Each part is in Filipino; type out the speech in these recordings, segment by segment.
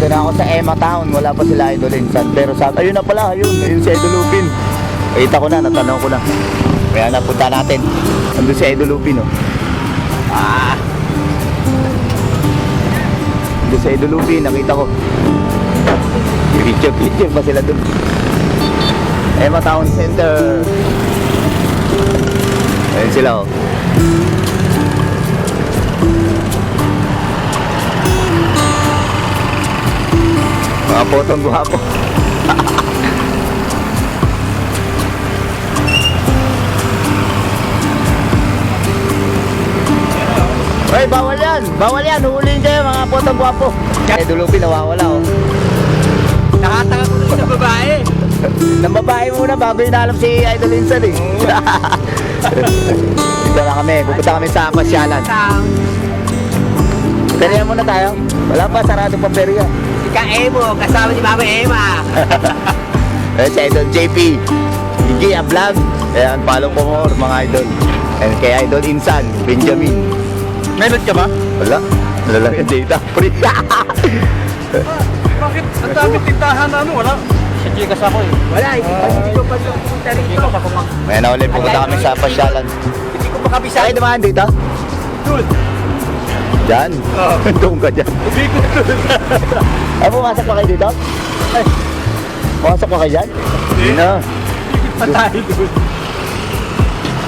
Dito na ako sa Emma Town, wala pa sila Idol Insan. Pero sa ayun na pala, ayun si Idol Lupin. Kita ko na, natanong ko na. Kaya napunta natin. Nandun si Idol Lupin, oh. Nandun si Idol Lupin, nakita ko. Picture ba sila dun? Emma Town Center. Ayun sila, oh. Mga potong guwapo. Ay, bawal yan! Bawal yan! Huhulihin kayo mga potong guwapo. Eh, Dulupin, nawawala, oh. Nakatanga ko na sa babae. Ng babae muna bago inalam si Idol Insan, eh. Dito na kami. Pupunta kami sa pasyalan. Perya muna tayo. Wala pa, sarado pa perya. Ika Emo, kasama ni Mama Emma. Si Idol JP Iggy a vlog. Ayan, follow ko more mga idol. And kay Idol Insan Benjamin. Meron ka ba? Wala, nalalaki yung data. Free. Bakit? Ang dami tindahan na ano, wala? Sa Gcash ako eh. Wala, hindi ko pa pupunta rito. Ayan na ulit, pupunta kami sa pasyalan. Hindi ko makabisa. Ay, dumaan dito? Doon. Diyan? Doon ka dyan. Hindi ko doon. Ay, pumasok pa kayo dito? Ay, pumasok pa kayo dyan? Hindi na. Patay doon.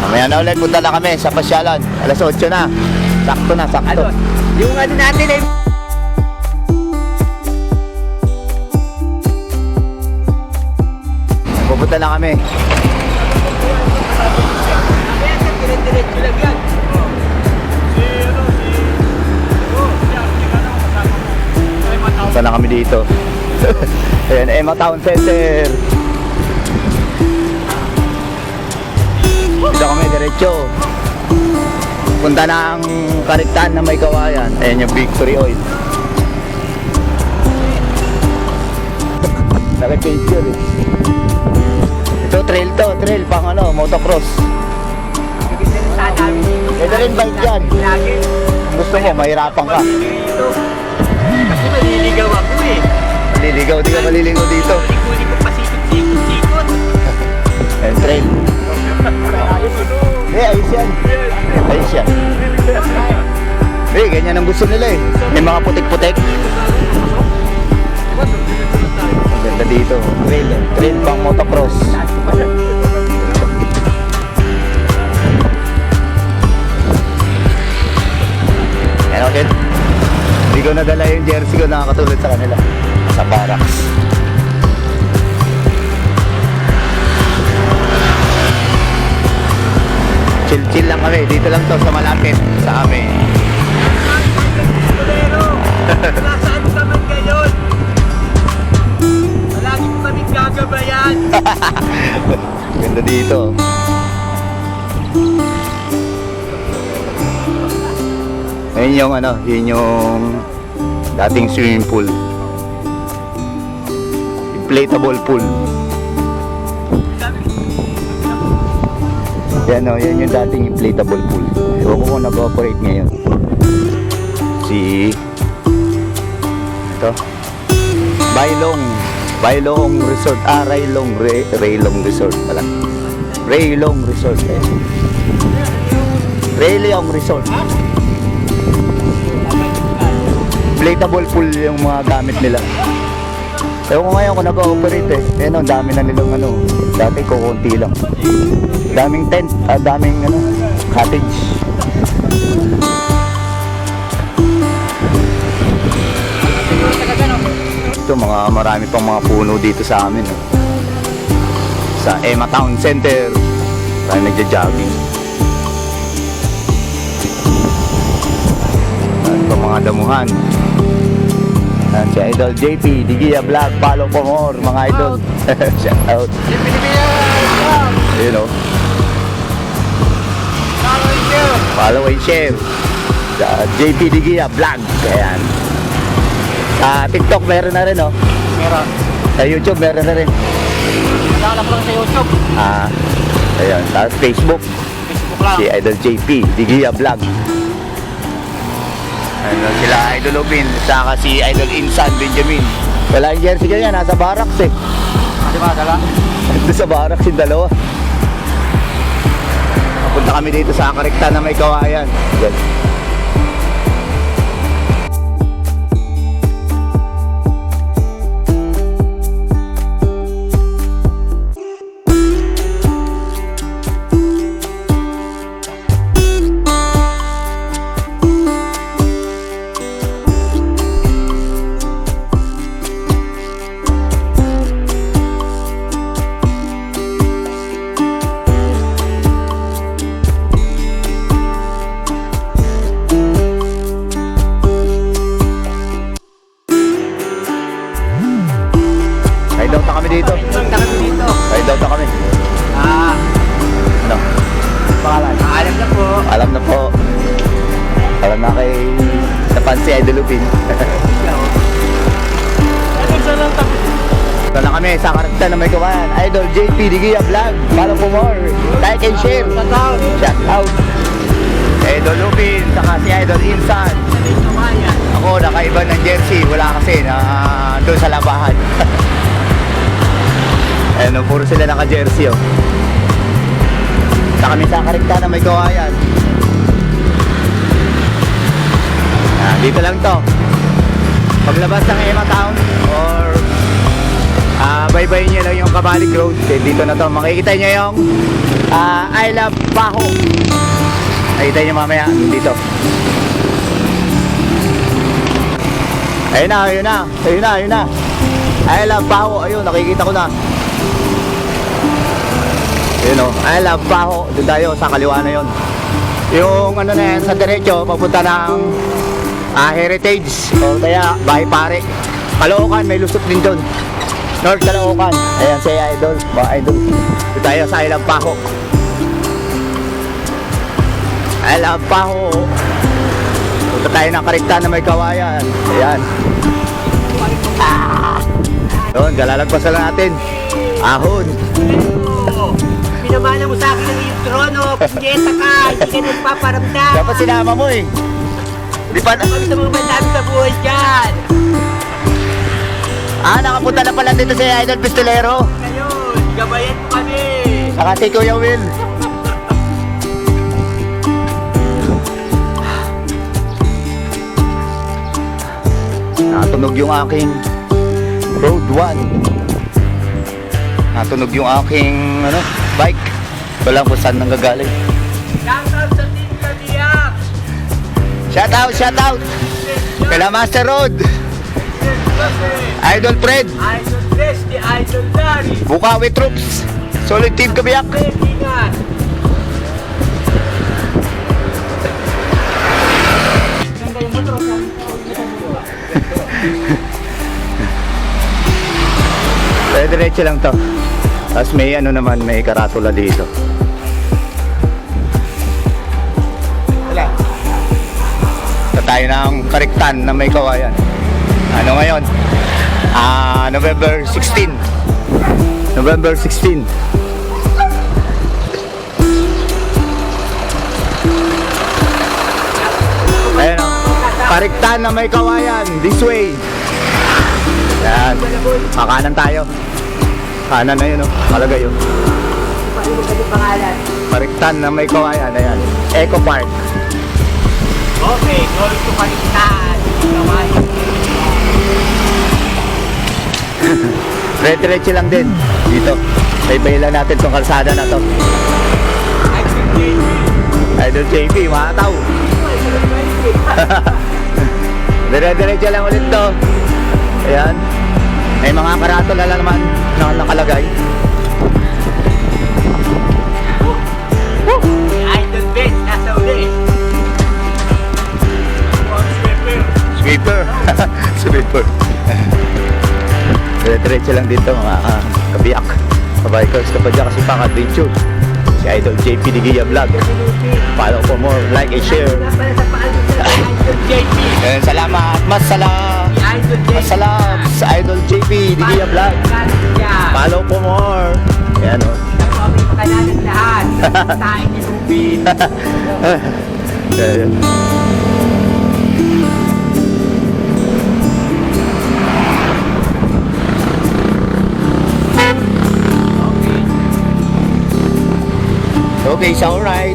Mamaya na ulit, punta na kami sa pasyalan. Alas 8 na. Sakto na, sakto. Ano? Yung ano natin eh. Pupunta na kami. Diretso lang yan. Punta na kami dito. Ayan, Emma Town Center. Dito kami diretso. Punta na ang Kariktan na may kawayan. Ayan yung Victory Oil. Naka-picture eh. Ito trail to, trail pang ano, motocross. Ito rin bike yan. Gusto mo, mahirapan ka. Kasi maliligaw ako eh. Maliligaw, di ka maliligaw dito. Huli ko pasikot-sikot. Ayan, trail. Ayos yan. Ayos yan. Ganyan ang gusto nila eh. May mga putik-putik. Ang ganda dito. Trail, trail pang motocross. Ayan okay. Hindi ko nadala yung jersey ko, nakakatulad sa kanila. Sa barracks. Chill-chill lang kami. Dito lang to sa malapit sa amin. Nasaan naman ngayon? Palagi ko kaming gagabayan. Ganda dito. Ayun yung ano, yun yung dating swimming pool. Inflatable pool. Yan o, yan yung dating inflatable pool. Ewan ko kung nag-operate ngayon. Ito. Bailong Resort. Raylong Resort pala. Raylong Resort. Raylong Resort. Inflatable pool yung mga gamit nila. Ewan ko ngayon kung nag-operate eh. Yan o, dami na nilang ano. Dati kukunti lang. Daming tent, daming ano, cottage. Ito marami pang mga puno dito sa amin. Oh. Sa Emma Town Center. Tayo nagja-jogging. Ano pa mga damuhan. Ayan, si Idol JP, Iggy a vlog, follow for more mga idol. Shout out. Ayun o. Follow and share. Sa JP Iggy a vlog. Ayan. Sa TikTok meron na rin o. Meron. Sa YouTube meron na rin. Nalala ko lang sa YouTube. Ayan. Sa Facebook. Facebook lang. Si Idol JP Iggy a vlog. Ano, sila Idol Lupin, saka si Idol Insan Benjamin. Wala yung jersey kanya, nasa barracks eh. Di ba, dala? Doon sa barracks yung dalawa. Papunta kami dito sa Karikta na may kawayan. Yan. Ride out na kami dito. Punta kami dito. Ride out na kami. Ano? Pangalan. Alam na po. Alam na po. Alam na kay Tapan si Idol Lupin. Ano sa lang tapos? Ito na kami sa Karikta na may kawayan. Idol JP Digia Vlog. Follow for more. Like and share. Shout out. Idol Lupin, saka si Idol Insan. Ako nakaiba ng jersey. Wala kasi na doon sa labahan. Ano, puro sila naka-jersey oh. Sa kami sa Karikta na may kawayan. Dito lang to. Paglabas ng Ema Town or bye-bye nyo lang yung Kabalik Road. Dito na to. Makikita nyo yung I Love Baho. Nakikita nyo mamaya dito. Ayun na, ayun na. Ayun na, ayun na. I Love Baho. Ayun, nakikita ko na. Ayun o. I Love Baho. Doon tayo sa kaliwa na yun. Yung ano na yan, sa diretso, papunta ng Heritage. O kaya, Bahay Pare. Caloocan, may lusot din doon. North Caloocan. Ayan si Idol. Mga Idol. Doon tayo sa I Love Baho. I Love Baho. Punta tayo ng Karikta na may kawayan. Ayan. Doon, galalagpasan lang natin. Ahon. Pinamana mo sa akin ng iyong trono. Punyeta ka. Hindi ka nagpaparamdam. Dapat sinama mo eh. Di pa na... Kami sa mga bandami sa buhay dyan. Nakapunta na pala dito si Idol Pistolero. Ngayon, gabayan mo kami. Saka si Kuya Will. Natunog yung aking Road 1. Natunog yung aking bike. Walang kung saan nanggagaling. Shoutout sa Team Kadiak. Shout out, shout out. Kala Master Road. Idol Fred. Idol Desti, Idol Dari. Bukawi Troops. Solid Team Kabiyak. Ingat. Diretso lang to. Tapos may naman, may karatula dito. Wala. Tayo ng Kariktan na may kawayan. Ano ngayon? November 16. November 16. Ayan o. Kariktan na may kawayan. This way. Yan. Kakanan tayo. Kanan na yun o. Kalagay o. Paano mo kanyang pangalan? Kariktan na may kawayan. Ayan. Eco Park. Okay, going to Kalintan. Kawain. Diretso lang din. Dito. Baybay lang natin tong kalsada na to. Idol JP, mataw. Diretso lang ulit to. Ayan. May mga karatula lang naman na nakalagay. Idol Ben, nasa uli. Sweeper. Sweeper. Diretso lang dito mga kabiyak. Kabikers kapag dyan kasi pang-adventure. Si Idol JP Digia Vlog. Follow for more, like and share. Idol JP. Salamat. Idol JP. Masalam sa Idol JP Digia Vlog. Follow for more. Ayan o. Kami pakalanan lahat. Tain ni Rubin. place alright.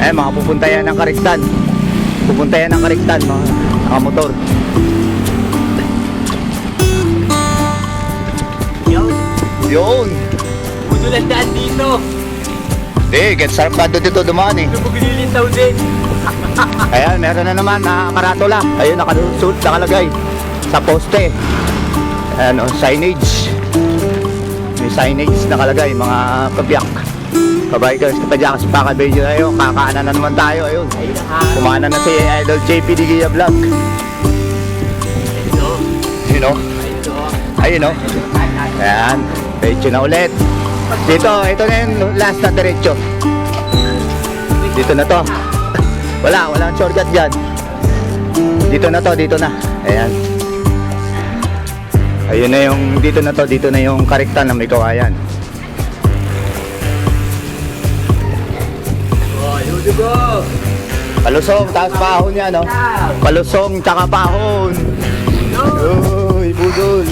Eh, mga pupunta yan ng Kariktan. Pupunta yan ng Kariktan, mga motor. Yun. Budulan daan dito. Get sarap na dito dumaan eh. Lubog nilitaw din. Ayan, meron na naman na karatula. Ayun, nakalagay sa poste. Ayan, signage. May signage nakalagay, mga kabiyak. Kabikers, kapadyakas, pakabidyo tayo. Kakaanan na naman tayo, ayun. Kumana na si Idol JP Digia Vlog. You know? Ayun, no? Ayan, diretso na ulit. Dito, ito na yung last na diretso. Dito na to. Walang shortcut dyan. Dito na to, dito na. Ayan. Ayun na yung, dito na yung Kariktan na may kawayan. Palusong, taas pahon yan, no? Palusong, tsaka pahon. Uy, budol.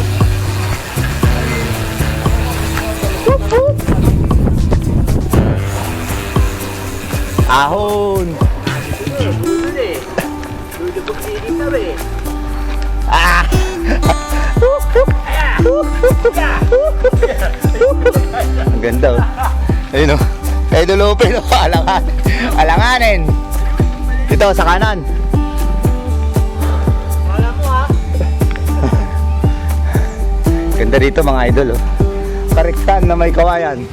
Ahon. Ah. Ang ganda, oh. Ayun, oh. Idol open, oh. Alanganin. Dito sa kanan. Wala mo ha. Ganda dito mga idol, oh. Kariktan na may kawayan.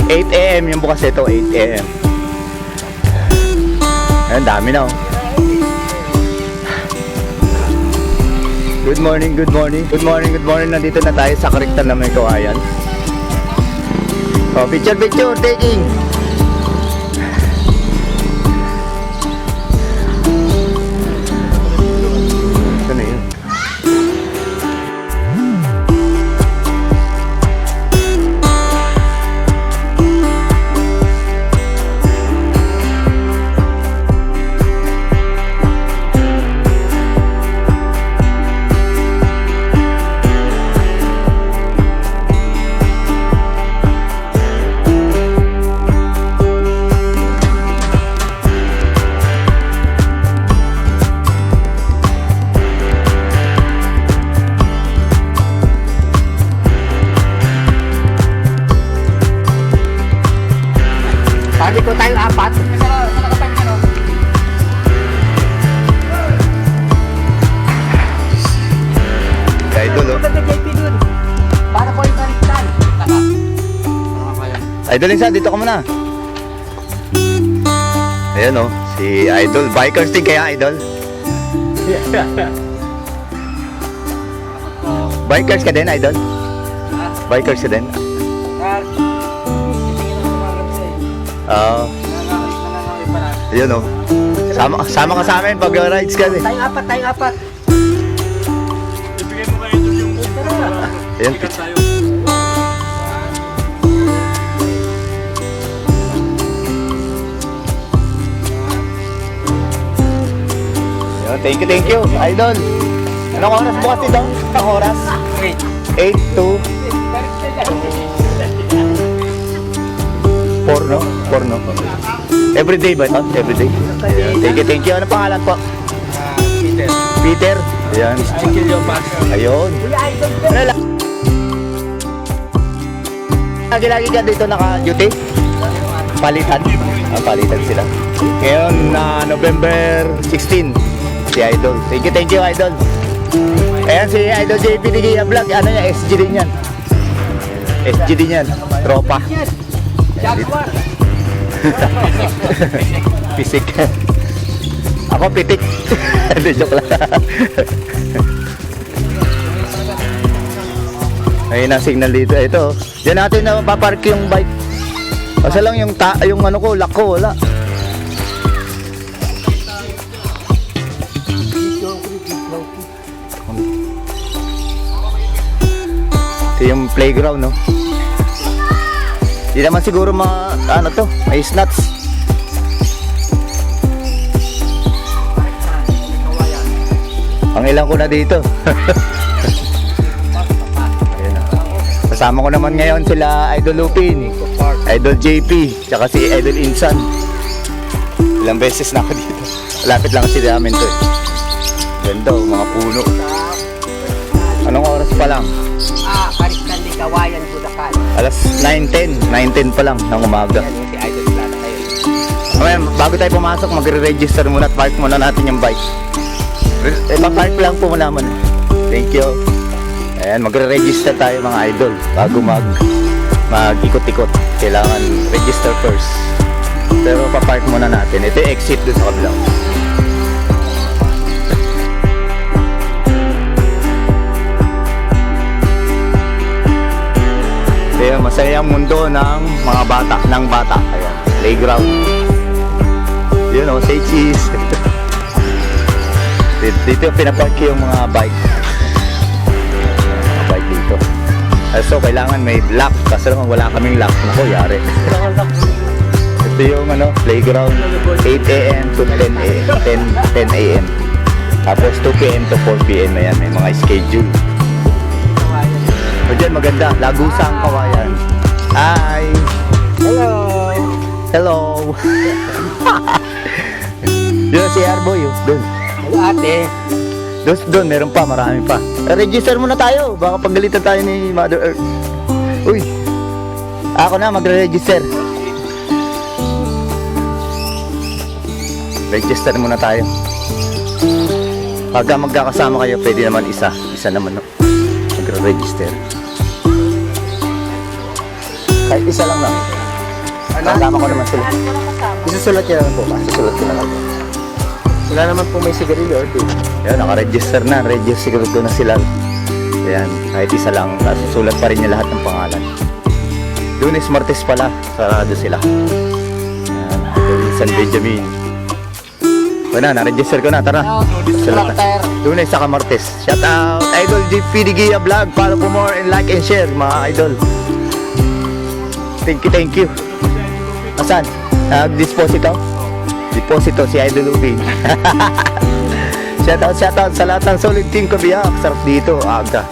8 AM yung bukas ito, 8 AM. Ayun, dami na, oh. Good morning, good morning. Good morning, good morning. Nandito na tayo sa Kariktan na may kawayan. Oh, picture taking. Ito na yun. Sabi ko tayo apat. Idol, oh. Para po yung Kariktan. Idol Insa, dito ka muna. Ayan, oh. Si Idol. Bikers din kaya, Idol? Bikers ka din, Idol? Bikers ka din? Ayun, oh. Sama ka sa amin pag rides ka din. Tayong apat. Ibigay mo kayo doon yung Ayan, ticket tayo. Ayun, thank you, Idol. Anong oras bukas dito? Anong oras? 8 to 4, no? 4, no? Everyday ba ito? Everyday. Ayun, thank you. Ano pangalan po? Peter. Peter. Ayan. Chiquillo Pass. Ayun. Ano lang? Lagi-lagi ka dito naka-duty? Palitan? Palitan sila. Ngayon na November 16, si Idol. Thank you, Idol. Ayan si Idol JP Digia Vlog. Ano niya? SG din yan. SG din yan. Tropa. Jaguar. Pisik. Ako pitik. Hindi, joke lang. Ayun ang signal dito. Ito. Diyan natin na papark yung bike. Kasi lang yung ano ko, lock ko, wala. Ito yung playground, no? Di naman siguro ano to, may snacks. Ang ilang ko na dito. Ayan na. Kasama ko naman ngayon sila Idol Lupin, Idol JP, tsaka si Idol Insan. Ilang beses na ako dito. Lapit lang kasi namin to eh. Ganda oh, mga puno. Anong oras pa lang? Karistan ni Kawayan, Bulacan. Alas 9:10. 9:10 pa lang ng umaga. Yan yung si Idol Plata kayo. Okay, bago tayo pumasok, magre-register muna at park muna natin yung bike. Park lang po muna muna. Thank you. Ayan, magre-register tayo mga idol bago mag-ikot-ikot. Kailangan register first. Pero pa-park muna natin. Ito yung exit doon sa kabila. Ito yung masayang mundo ng mga bata, Ayan, playground. Yun o, say cheese. Dito pinapark yung mga bike. Mga bike dito. So, kailangan may lock. Kasi naman wala kaming lock. Naku, yari. Ito yung playground. 8 a.m. to 10 a.m. Tapos 2 p.m. to 4 p.m. Ayan, may mga schedule. So, dyan maganda. Lagusang Kawayan. Hi! Hello! Hello! Yun si Arboy, doon. Hello ate. Doon, meron pa, marami pa. Register muna tayo, baka pagalitan tayo ni Mother Earth. Uy, ako na magre-register. Register muna tayo. Pagka magkakasama kayo, pwede naman isa naman magre-register. Kahit isa lang lang. Kasama ko naman sila. Isusulat nyo lang po ba? Isusulat ko na lang po. Wala naman po may sigarilyo or two. Yan, naka-register na. Register ko na sila. Ayan, kahit isa lang. Susulat pa rin niya lahat ng pangalan. Lunes, Martes pala. Sarado sila. Ayan, San Benjamin. Wala, na-register ko na. Tara. Sulat na. Lunes, saka Martes. Shout out, Idol JP Digia Vlog. Follow for more and like and share, mga idol. Thank you. Asan? Nag-deposito? Deposito si Idol Lupin. Shout out sa lahat ng solid team Kabiyak. Sarap dito, aga.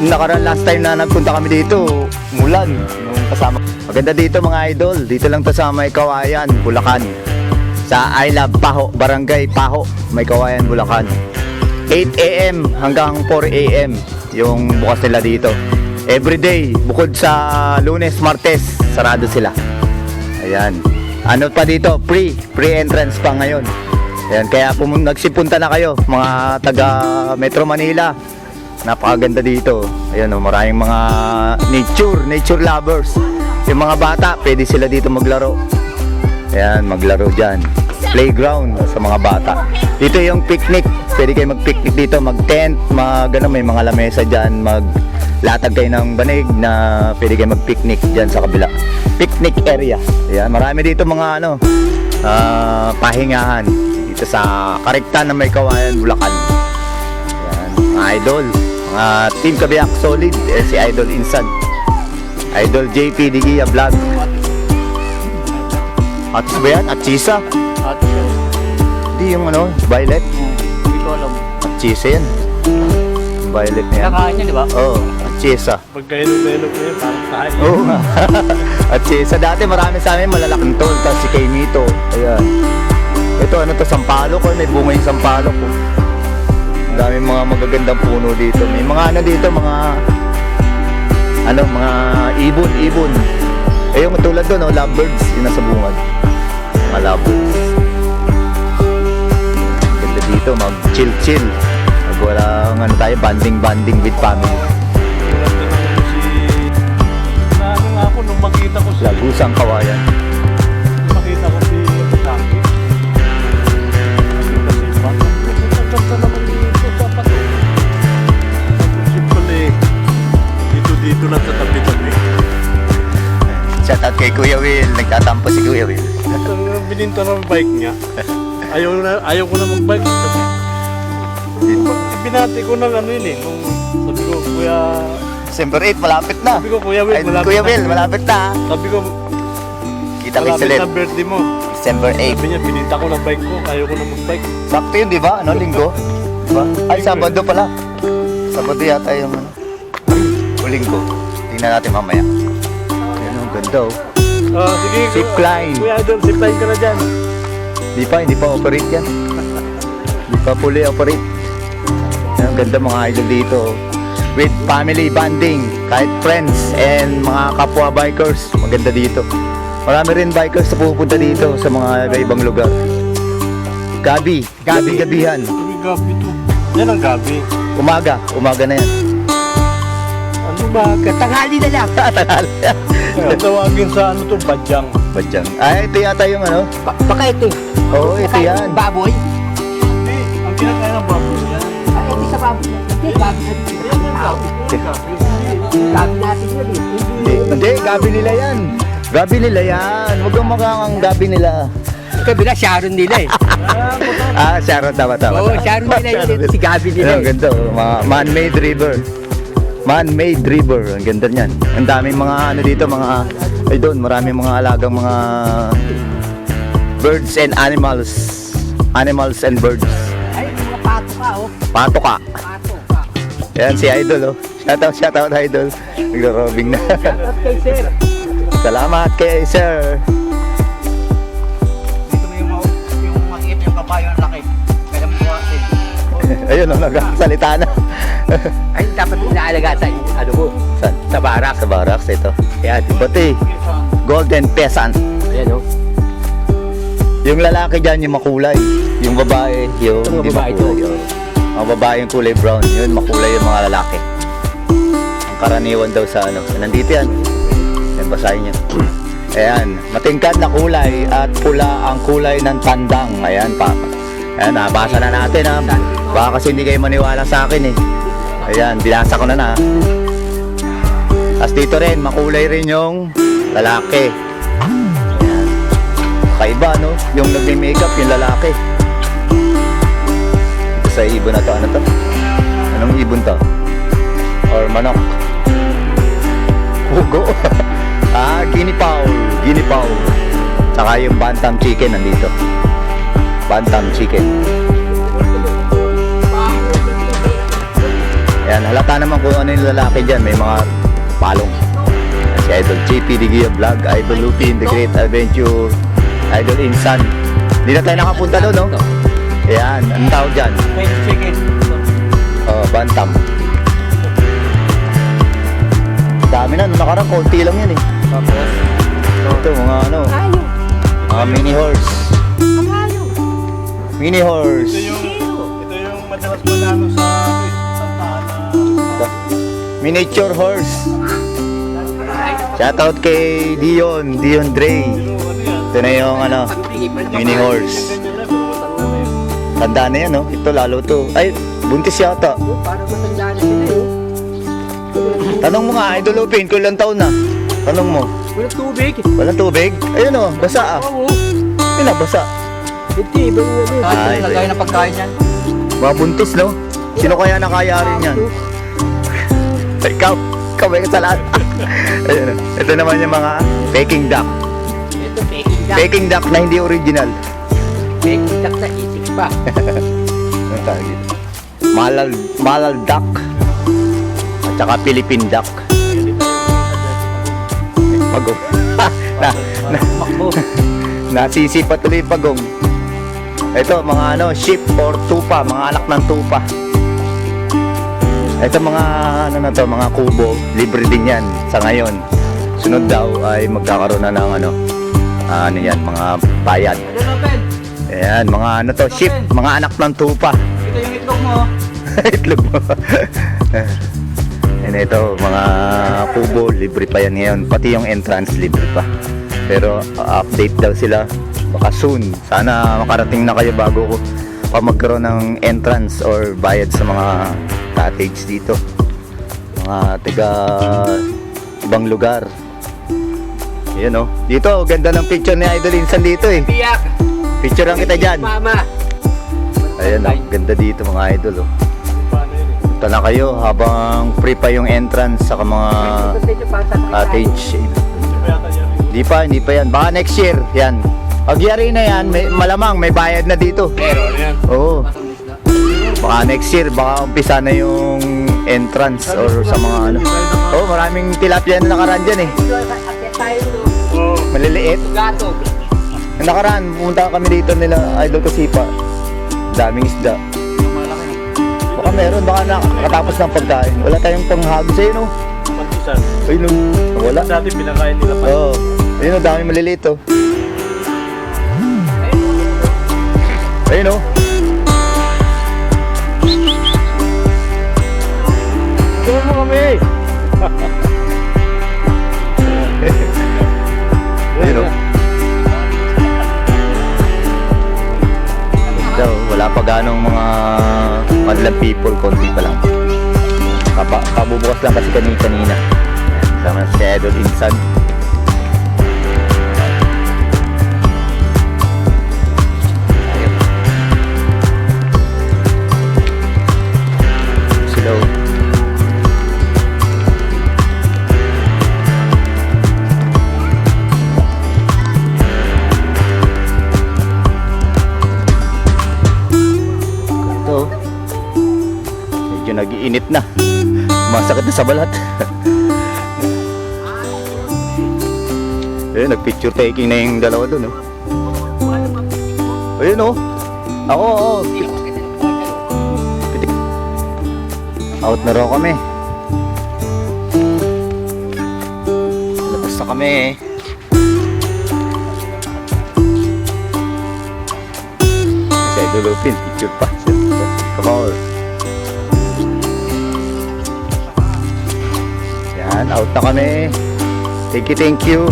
Nakaraan last time na nagpunta kami dito, mulan. Yung kasama. Maganda dito mga idol. Dito lang to sa May Kawayan, Bulacan. Sa I Love Paho, Barangay Paho, May Kawayan, Bulacan. 8 a.m. hanggang 4 a.m. yung bukas nila dito. Everyday, bukod sa Lunes, Martes, sarado sila. Ayan. Ano pa dito? Free entrance pa ngayon. Ayan, kaya nagsipunta na kayo, mga taga Metro Manila. Napakaganda dito. Ayan, maraming mga nature lovers. Yung mga bata, pwede sila dito maglaro. Ayan, maglaro dyan. Playground sa mga bata. Dito yung picnic. Pwede kayo mag-picnic dito, mag-tent, may mga lamesa dyan, latag kayo ng banig na pwede kayo mag-picnic dyan sa kabila. Picnic area. Ayan, marami dito mga pahingahan dito sa Kariktan na May Kawayan, Bulacan. Ayan, mga idol, mga team Kabiyak solid, si Idol Insan, Idol JP Digia Vlog. Atis ba yan? Atchisa? Hindi yung violet. Hindi ko alam. Atchisa yan. Violet na yan. Nakain niya, di ba? Oo, Atchisa. Pag kailog-kailog ko yun, parang kain. Oo nga. Atchisa. Dati marami sa amin malalaking tol. Tapos si Kaymito. Ayan. Ito sampalok ko. May bunga yung sampalok ko. Ang daming mga magagandang puno dito. May mga dito, mga ibon. Eh yung tulad doon, lovebirds. Yung nasa bungad. Mga lovebirds. Ganda dito, mag-chill. Walang tayo, banding with family. Naano nga ako nung makita ko si... Lagusang Kawayan. Makita ko si Saki. Nakita si Pato. Ang ganda naman dito sa Pato. Simple dito lang sa tabi-tabi. Shout out kay Kuya Will. Nagtatampo si Kuya Will. Ito yung bininta ng bike niya. Ayaw ko na mag-bike. Binati ko ng yun eh. Nung sabi ko, Kuya... December 8, malapit na. Sabi ko, Kuya Will, Ay, malapit Kuya na. Will, malapit na. Sabi ko, Kita kay malapit Celet. na birthday mo. December 8. Sabi niya, bininta ko ng bike ko. Ayaw ko na mag-bike. Sakto yun, di ba? Linggo? Diba? Ay, Sabado pala. Sabado yata yung huling ko. Tingnan natin mamaya. Ayan, ang ganda oh. Sige. Zip line. Kuya Idol, zip line ka na dyan. Hindi pa operate yan. Hindi pa fully operate. Ayan, ang ganda mga idol dito oh. With family bonding, kahit friends and mga kapwa bikers, maganda dito. Marami rin bikers na pupunta dito sa mga ibang lugar. Gabi-gabihan. Hindi gabi to. Yan ang gabi. Umaga na yan. Ano ba? Tanghali na lang. Tanghali. Ang tawagin sa ano to, badyang. Badyang. Ito yata yung ano. Baka ito. Oo, ito yan. Baboy. Hindi, ang kinakain ng baboy yan. Ito sa baboy. Hindi, baboy na dito. Gabi natin yun eh. Hindi, gabi nila yan. Gabi nila yan. Huwag kang makakang gabi nila. Kabila, Sharon nila eh. Sharon, tama. Oo, Sharon nila yun. Si Gabi nila Ang eh. ganda, oh. Mga man-made river. Man-made river. Ang ganda niyan. Ang daming mga ano dito, mga ay doon, maraming mga alagang mga birds and animals. Animals and birds. Ay, mga pato ka oh. Pato ka. Pato ka. Yan si Idol, oh. Shout out Idol. Nagro-robbing na. Shoutout kay sir. Salamat kay sir. Dito mo yung makikip yung kabayo ang laki. Kaya mo kuhasin. Ayun, oh, nagsasalita na. Ay, dapat inaalaga sa ano mo. Saan? Sa barak. Sa barracks ito. Yan, pati golden peasant. Ayan oh. Yung lalaki dyan, yung makulay. Yung babae, yung Yung hindi babae makulay. to. Ang babae yung kulay brown, yun makulay yung mga lalaki. Ang karaniwan daw sa ano. Nandito yan. Yan, basahin niya. Ayan, matingkad na kulay at pula ang kulay ng tandang. Ayan, pa. Ayan, nabasa na natin ha. Baka kasi hindi kayo maniwala sa akin eh. Ayan, binasa ko na. Tapos dito rin, makulay rin yung lalaki. Ayan. Kaiba, no? Yung nagme-makeup, yung lalaki. Dito sa ibon na to, ano to? Anong ibon to? Or manok? Hugo. Guinea fowl. Saka yung bantam chicken nandito. Bantam chicken. Ayan, halata naman kung ano yung lalaki dyan. May mga palong. Si Idol JP Digio Vlog, Idol Lupin, The Great Adventure, Idol Insan. Hindi na tayo nakapunta doon, no? Ayan, anong tawag dyan? Chicken. Bantam. Dami na, nung nakarang konti lang yan eh. Tapos, Ito, mga ano, Ayaw. mga mini horse. Ayaw. Mini horse. ito yung madalas mo na ano sa Santa Miniature horse. Shoutout kay Dion Dre. Ito na yung ano, mini horse. Tanda na yan, no? Ito lalo to. Ay, buntis yata. Parang matanda na sila eh. Tanong mo nga, Idol Lupin, kung ilang taon na? Tanong mo. Walang tubig. Walang tubig? Ayun o, basa ah. Oo. Yun na, basa. Hindi, ibang ano. Ay, lagay ng pagkain yan. Mga buntis, no? Sino kaya nakaya rin yan? Ikaw may kasalanan. Ayun, ito naman yung mga Peking duck. Ito, peking duck. Peking duck na hindi original. Peking duck na isip pa. Ano tawag dito? Malal duck. At saka Philippine duck. Pagong. Nasisi pa tuloy yung pagong. Ito, mga ano, sheep or tupa. Mga anak ng tupa. Ito mga ano na to, mga kubo, libre din yan sa ngayon. Sunod daw ay magkakaroon na ng ano yan, mga bayad. Ayan, mga ano to, sheep, mga anak ng tupa. Ito yung itlog mo. Itlog mo. And ito, mga kubo, libre pa yan ngayon. Pati yung entrance, libre pa. Pero update daw sila, baka soon. Sana makarating na kayo bago ko pa magkaroon ng entrance or bayad sa mga cottage dito, mga tiga ibang lugar. Ayan o, dito ganda ng picture ni Idol Insan dito eh. Piyak. Picture lang kita dyan. Mama. Ayan o, ganda dito mga idol o. Punta na kayo habang free pa yung entrance sa mga cottage. Hindi pa yan, baka next year yan. Pag yari na yan, malamang may bayad na dito. Pero ano yan? Oo. Baka next year, baka umpisa na yung entrance or sa mga ano. Oh, maraming tilapia na nakaraan dyan eh. Akyat tayo doon. Oo. Maliliit. Gato. Yung nakaraan, pumunta kami dito nila Idol Kasipa. Daming isda. Malaki. Baka meron, baka nakatapos ng pagkain. Wala tayong panghagis sa'yo, no? Pantisan. Ayun, no? Wala. Dati pinakain nila pa. Oo. Ayun, no? Daming maliliit, oh. Ayun, no? Tulungan mo kami! Ayun, no? Daw, wala pa ganong mga madlang people, konti pa lang. Kabubukas lang kasi kanina. Sama si Idol Insan. Ayun. Sila, oh. Ito, medyo nag-iinit na. Masakit na sa balat. Ayun, nag-picture taking na yung dalawa dun, oh. Ayun, oh. Ako, oo. Out na raw kami. Labas na kami, eh. Si Idol Lupin, picture pa. Come on. Yan, out na kami. Thank you.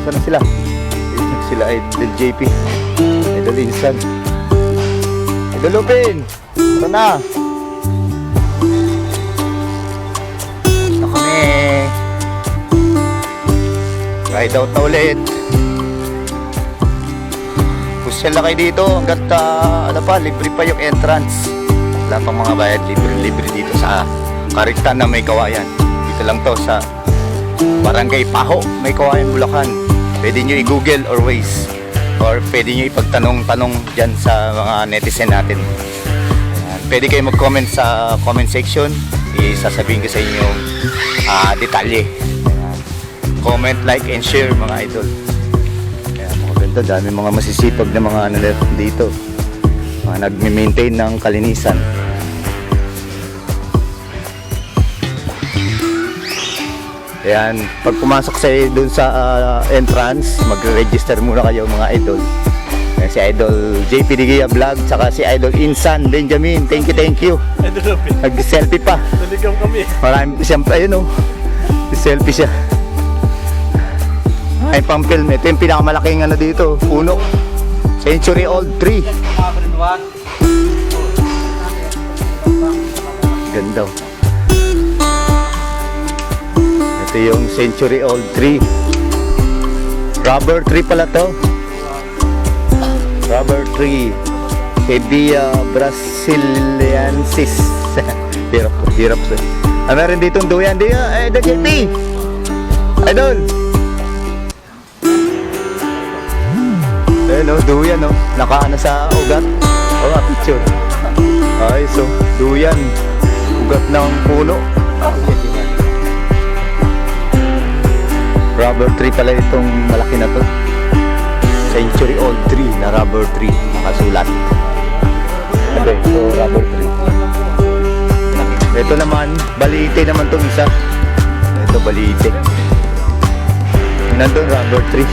Saan na sila? Ayun, sila Idol JP. Idol Insan. Idol Lupin! Ito na! Out na kami. Ride out na ulit. Pusyal na kayo dito hanggat libre pa yung entrance. Wala pang mga bayad, libre dito sa Kariktan na May Kawayan. Dito lang to sa Barangay Paho, May Kawayan, Bulacan. Pwede nyo i-google or Waze, or pwede nyo ipagtanong-tanong dyan sa mga netizen natin. Ayan. Pwede kayo mag-comment sa comment section, isasabihin ko sa inyo detalye. Ayan. Comment, like, and share mga idol. Ayan, mga ganda, dami mga masisipag na mga ano dito, mga nagme-maintain ng kalinisan. Ayan, pag pumasok sa doon sa entrance, magre-register muna kayo mga idol. Ayan, si Idol JP Digia Vlog, saka si Idol Insan Benjamin. Thank you. Idol Lupin. Nag-selfie pa. Naligaw kami. Marami siyempre, ayun, oh. Selfie siya. Ay, pang film. Ito yung pinakamalaking ano dito, puno. Century old tree. Ganda, oh. Ito yung century old tree. Rubber tree pala to. Rubber tree. Hevia brasiliensis. Hirap sa. Meron ditong duyan. Idol JP. Idol. Ayun, oh, duyan, oh. Nakaano sa ugat. Oh, picture. Ay, so, duyan. Ugat ng puno. Rubber tree pala itong malaki na to. Century old tree na rubber tree. Nakasulat. Okay, so rubber tree. Ito naman, balite naman itong isa. Ito, balite. Nandun, rubber tree.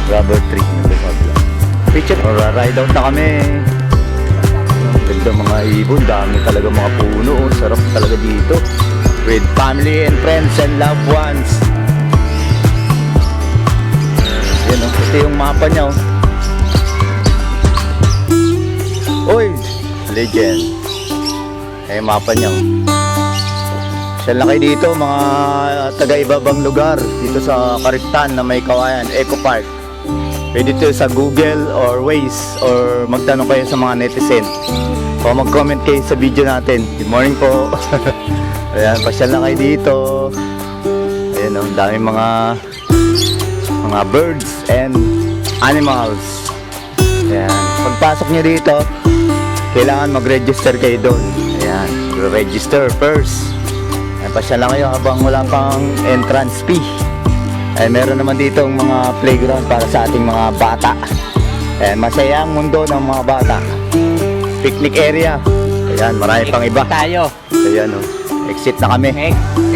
Rubber tree. Picture. Ride out na kami. Ganda mga ibon. Dami talaga mga puno. Sarap talaga dito. With family and friends and loved ones. Yan, oh. Ito yung mapa niya, oh. Uy! Legend. Ay, mapa niya, oh. Saan lang kayo dito, mga taga-ibabang lugar. Dito sa Kariktan na May Kawayan, Eco Park. Pwede dito sa Google or Waze, or magtanong kayo sa mga netizen. O mag-comment kayo sa video natin. Good morning po. Ayan, pasyal lang kayo dito. Ayan, oh, dami mga birds and animals. Ayan. Pagpasok nyo dito, kailangan mag-register kayo doon. Ayan. magre-register first. Ay, pasya lang kayo habang wala pang entrance fee. Ay, meron naman dito mga playground para sa ating mga bata. Ay, masaya ang mundo ng mga bata. Picnic area. Ayan, marami pang iba. Tayo. Ayan, oh. Exit na kami.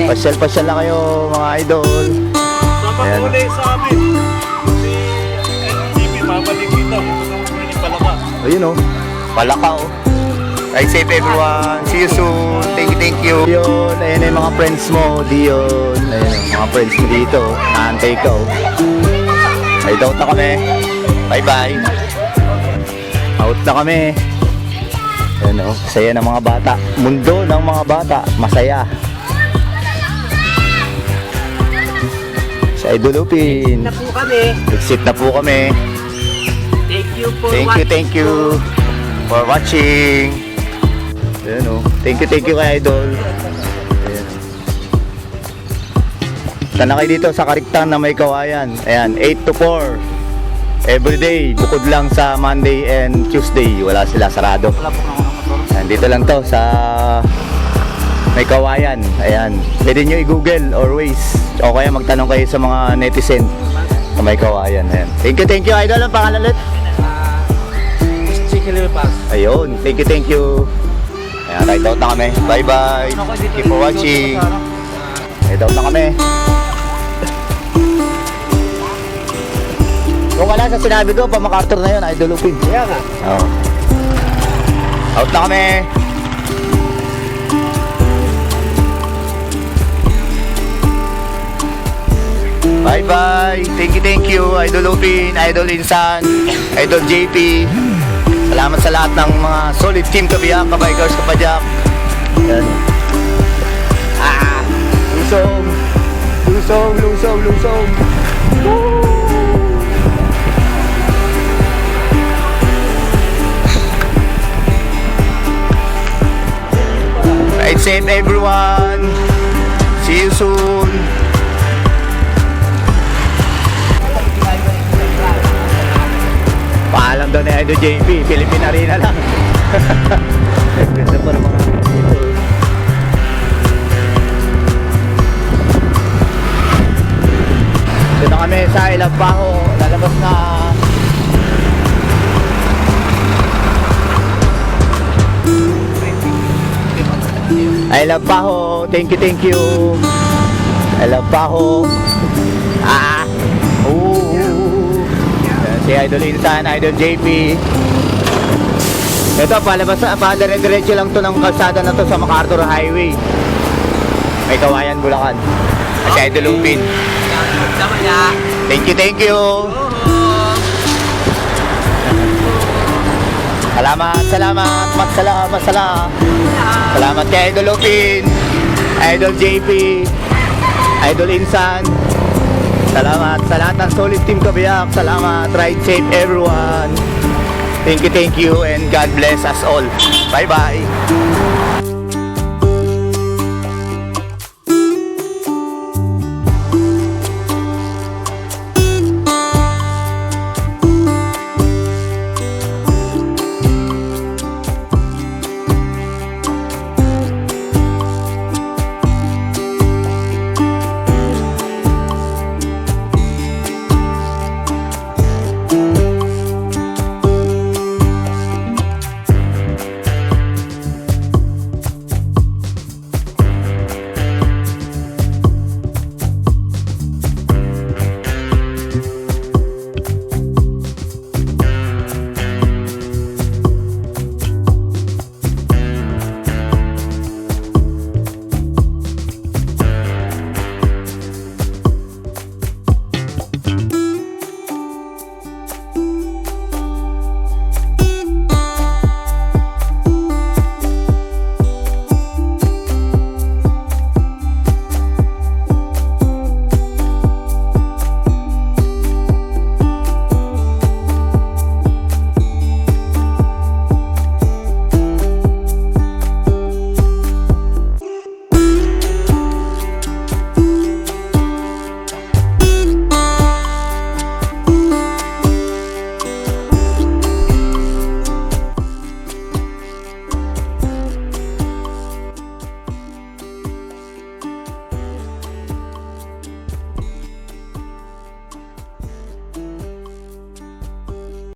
Pasyal-pasyal lang kayo mga idol. Sa Ayan. pag-uli sa amin, si NTV mabalik dito. Pwede palaka. Ayun, oh. Palaka, oh. Ride safe everyone. See you soon. Thank you. Yun, ayun yung mga friends mo. Diyon. Ayun, mga friends mo dito. Naantay ka, oh. Ay, out na kami. Bye-bye. Out na kami. Ayan, oh. Saya ng mga bata. Mundo ng mga bata. Masaya. Sa Idolupin. Na po kami. Exit na po kami. Thank you for Thank you for watching. Ayan, oh. Thank you kay Idol. Ayan. Sana kayo dito sa Kariktan na may kawayan. Ayan, 8 to 4. Everyday, bukod lang sa Monday and Tuesday. Wala sila sarado. Ayan, dito lang to sa may kawayan. Ayan, pwede nyo i-google or Waze. O kaya magtanong kayo sa mga netizen na may kawayan. Ayan. Thank you Idol. Ang pangalan ulit? Chicken Little Pass. Ayun, thank you. Ayan, ride out na kami. Bye-bye. Thank you for watching. Ride out na kami. Kung wala sa sinabi ko, pa MacArthur na yun, Idol Upin. Kaya nga. Oo. Out na kami. Bye-bye. Thank you. Idol Upin, Idol Insan, Idol JP. Salamat sa lahat ng mga solid team kabiyak, kabikers, kapadyak. Yan. Lusong. Ride safe everyone. See you soon. Paalam daw ni Idol JP, Philippine Arena lang. Ganda pa naman dito. Dito na kami sa Ilagpaho, lalabas na. Ilagpaho, thank you. Ilagpaho. Si Idol Insan, Idol JP. Ito, dire-diretso lang to ng kalsada na to sa MacArthur Highway. May Kawayan, Bulacan. At si Idol Upin. Thank you. Salamat kay Idol Upin, Idol JP, Idol Insan. Salamat sa lahat ng solid team kabiyak. Salamat. Ride safe everyone. Thank you and God bless us all. Bye-bye.